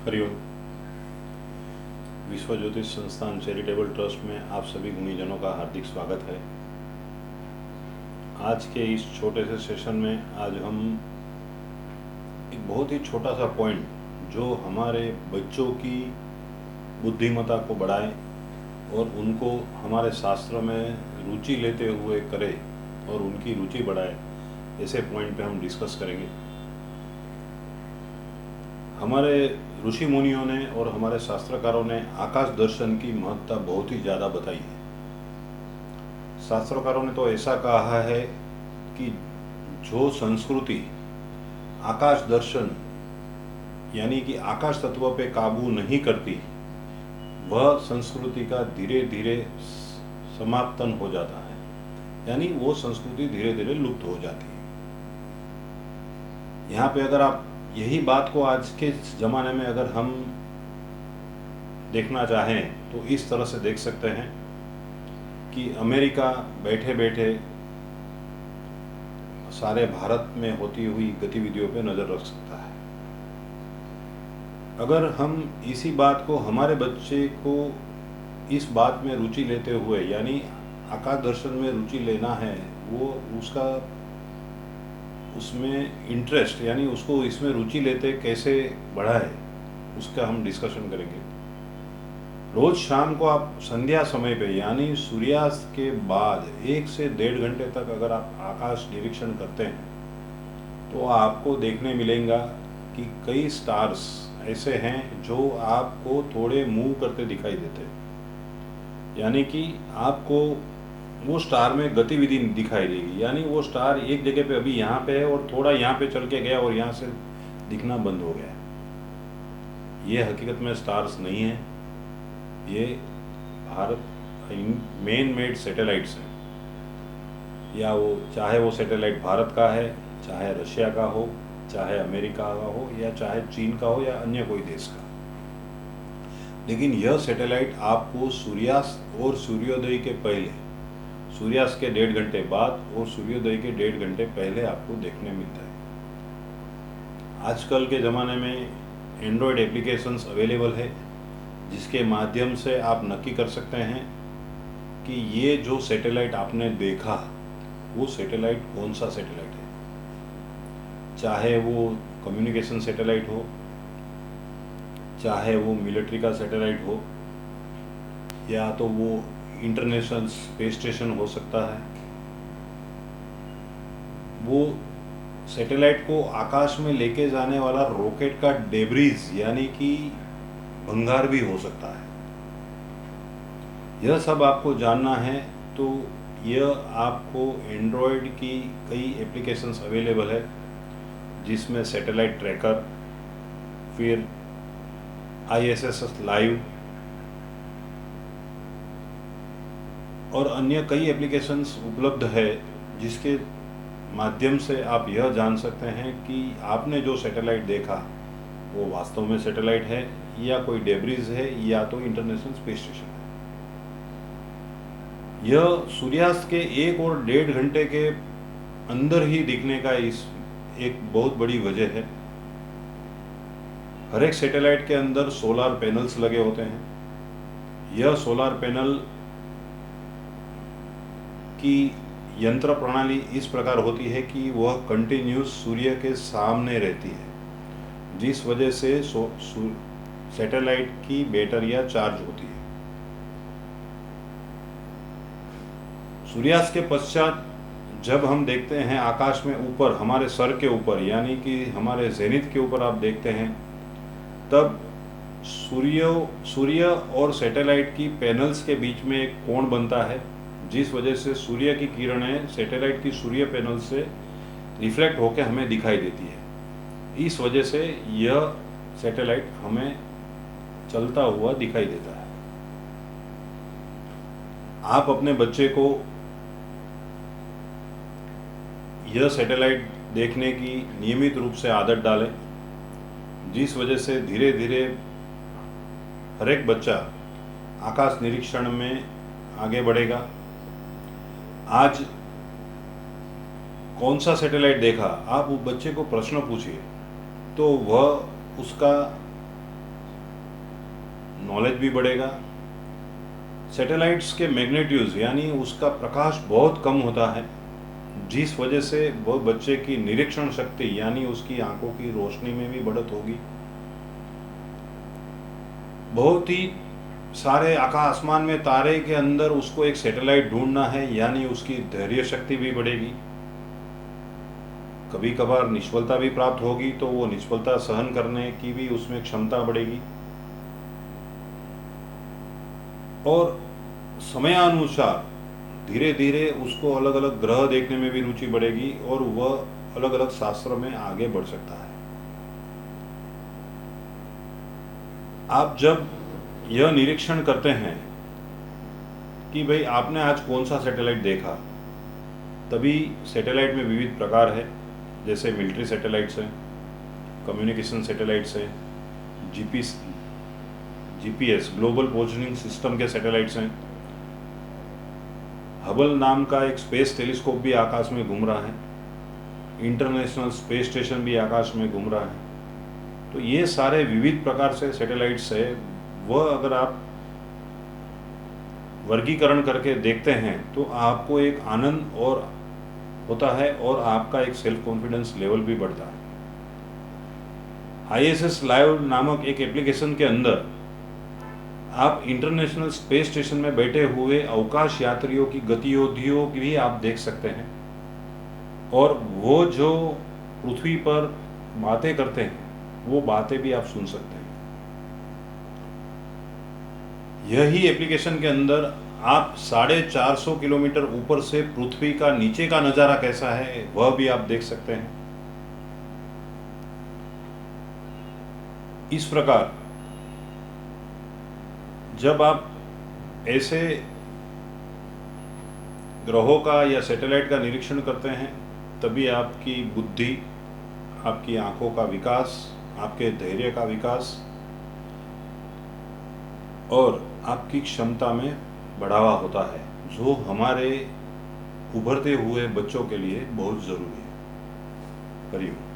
हरिओम। विश्व ज्योतिष संस्थान चैरिटेबल ट्रस्ट में आप सभी गुणीजनों का हार्दिक स्वागत है। आज के इस छोटे से सेशन में आज हम एक बहुत ही छोटा सा पॉइंट जो हमारे बच्चों की बुद्धिमत्ता को बढ़ाए और उनको हमारे शास्त्र में रुचि लेते हुए करे और उनकी रुचि बढ़ाए, ऐसे पॉइंट पे हम डिस्कस करेंगे। हमारे ऋषि मुनियों ने और हमारे शास्त्रकारों ने आकाश दर्शन की महत्ता बहुत ही ज़्यादा बताई है। शास्त्रकारों ने तो ऐसा कहा है कि जो संस्कृति आकाश दर्शन यानी कि आकाश तत्व पे काबू नहीं करती, वह संस्कृति का धीरे धीरे समाप्तन हो जाता है, यानी वो संस्कृति धीरे धीरे लुप्त हो जाती है। यहाँ पे अगर आप यही बात को आज के ज़माने में अगर हम देखना चाहें तो इस तरह से देख सकते हैं कि अमेरिका बैठे बैठे सारे भारत में होती हुई गतिविधियों पे नज़र रख सकता है। अगर हम इसी बात को हमारे बच्चे को इस बात में रुचि लेते हुए, यानी आकाश दर्शन में रुचि लेना है, वो उसका उसमें इंटरेस्ट यानी उसको इसमें रुचि लेते कैसे बढ़ाए, उसका हम डिस्कशन करेंगे। रोज शाम को आप संध्या समय पे यानी सूर्यास्त के बाद 1 से 1.5 घंटे तक अगर आप आकाश निरीक्षण करते हैं तो आपको देखने मिलेगा कि कई स्टार्स ऐसे हैं जो आपको थोड़े मूव करते दिखाई देते हैं, यानी कि आपको वो स्टार में गतिविधि दिखाई देगी, यानी वो स्टार एक जगह पे अभी यहाँ पे है और थोड़ा यहाँ पे चल के गया और यहाँ से दिखना बंद हो गया। ये हकीकत में स्टार्स नहीं है, ये भारत मेन मेड सैटेलाइट्स हैं, या वो चाहे वो सैटेलाइट भारत का है, चाहे रशिया का हो, चाहे अमेरिका का हो, या चाहे चीन का हो, या अन्य कोई देश का। लेकिन यह सैटेलाइट आपको सूर्यास्त और सूर्योदय के पहले, सूर्यास्त के 1.5 घंटे बाद और सूर्योदय के 1.5 घंटे पहले आपको देखने मिलता है। आजकल के ज़माने में एंड्रॉयड एप्लीकेशंस अवेलेबल है, जिसके माध्यम से आप नक्की कर सकते हैं कि ये जो सैटेलाइट आपने देखा वो सैटेलाइट कौन सा सैटेलाइट है। चाहे वो कम्युनिकेशन सैटेलाइट हो, चाहे वो मिलिट्री का सैटेलाइट हो, या तो वो इंटरनेशनल स्पेस स्टेशन हो सकता है। वो सैटेलाइट को आकाश में लेके जाने वाला रॉकेट का डेब्रीज यानी कि भंगार भी हो सकता है। यह सब आपको जानना है तो यह आपको एंड्रॉयड की कई एप्लीकेशंस अवेलेबल है, जिसमें सैटेलाइट ट्रैकर, फिर ISS लाइव और अन्य कई एप्लीकेशंस उपलब्ध है, जिसके माध्यम से आप यह जान सकते हैं कि आपने जो सैटेलाइट देखा वो वास्तव में सैटेलाइट है या कोई डेब्रीज है या तो इंटरनेशनल स्पेस स्टेशन है। यह सूर्यास्त के 1 और 1.5 घंटे के अंदर ही दिखने का इस एक बहुत बड़ी वजह है। हर एक सैटेलाइट के अंदर सोलर पैनल्स लगे होते हैं। यह सोलर पैनल की यंत्र प्रणाली इस प्रकार होती है कि वह कंटिन्यूस सूर्य के सामने रहती है, जिस वजह से सैटेलाइट की बैटरियां चार्ज होती है। सूर्यास्त के पश्चात जब हम देखते हैं आकाश में ऊपर, हमारे सर के ऊपर यानी कि हमारे जेनिथ के ऊपर आप देखते हैं, तब सूर्य और सैटेलाइट की पैनल्स के बीच में एक कोण बनता है, जिस वजह से सूर्य की किरणें सैटेलाइट की सूर्य पैनल से रिफ्लेक्ट होकर हमें दिखाई देती है। इस वजह से यह सैटेलाइट हमें चलता हुआ दिखाई देता है। आप अपने बच्चे को यह सैटेलाइट देखने की नियमित रूप से आदत डालें, जिस वजह से धीरे धीरे हर एक बच्चा आकाश निरीक्षण में आगे बढ़ेगा। आज कौन सा सैटेलाइट देखा, आप उस बच्चे को प्रश्न पूछिए तो वह उसका नॉलेज भी बढ़ेगा। सैटेलाइट्स के मैग्नीट्यूड्स यानी उसका प्रकाश बहुत कम होता है, जिस वजह से वो बच्चे की निरीक्षण शक्ति यानी उसकी आंखों की रोशनी में भी बढ़त होगी। बहुत ही सारे आसमान में तारे के अंदर उसको एक सैटेलाइट ढूंढना है यानी उसकी धैर्य शक्ति भी बढ़ेगी। कभी कभार निष्फलता भी प्राप्त होगी तो वो निष्फलता सहन करने की भी उसमें क्षमता बढ़ेगी। और समयानुसार धीरे धीरे उसको अलग अलग ग्रह देखने में भी रुचि बढ़ेगी और वह अलग अलग शास्त्र में आगे बढ़ सकता है। आप जब यह निरीक्षण करते हैं कि भाई आपने आज कौन सा सैटेलाइट देखा, तभी सैटेलाइट में विविध प्रकार है, जैसे मिलिट्री सैटेलाइट्स हैं, कम्युनिकेशन सैटेलाइट्स हैं, जीपीएस ग्लोबल पोजिशनिंग सिस्टम के सैटेलाइट्स हैं। हबल नाम का एक स्पेस टेलीस्कोप भी आकाश में घूम रहा है, इंटरनेशनल स्पेस स्टेशन भी आकाश में घूम रहा है। तो ये सारे विविध प्रकार से सैटेलाइट्स है, वह अगर आप वर्गीकरण करके देखते हैं तो आपको एक आनंद और होता है और आपका एक सेल्फ कॉन्फिडेंस लेवल भी बढ़ता है। ISS लाइव नामक एक एप्लीकेशन के अंदर आप इंटरनेशनल स्पेस स्टेशन में बैठे हुए अवकाश यात्रियों की गतिविधियों की भी आप देख सकते हैं और वो जो पृथ्वी पर बातें करते हैं वो बातें भी आप सुन सकते हैं। यही एप्लीकेशन के अंदर आप 450 किलोमीटर ऊपर से पृथ्वी का नीचे का नज़ारा कैसा है वह भी आप देख सकते हैं। इस प्रकार जब आप ऐसे ग्रहों का या सैटेलाइट का निरीक्षण करते हैं तभी आपकी बुद्धि, आपकी आंखों का विकास, आपके धैर्य का विकास और आपकी क्षमता में बढ़ावा होता है, जो हमारे उभरते हुए बच्चों के लिए बहुत ज़रूरी है। हरि ओम।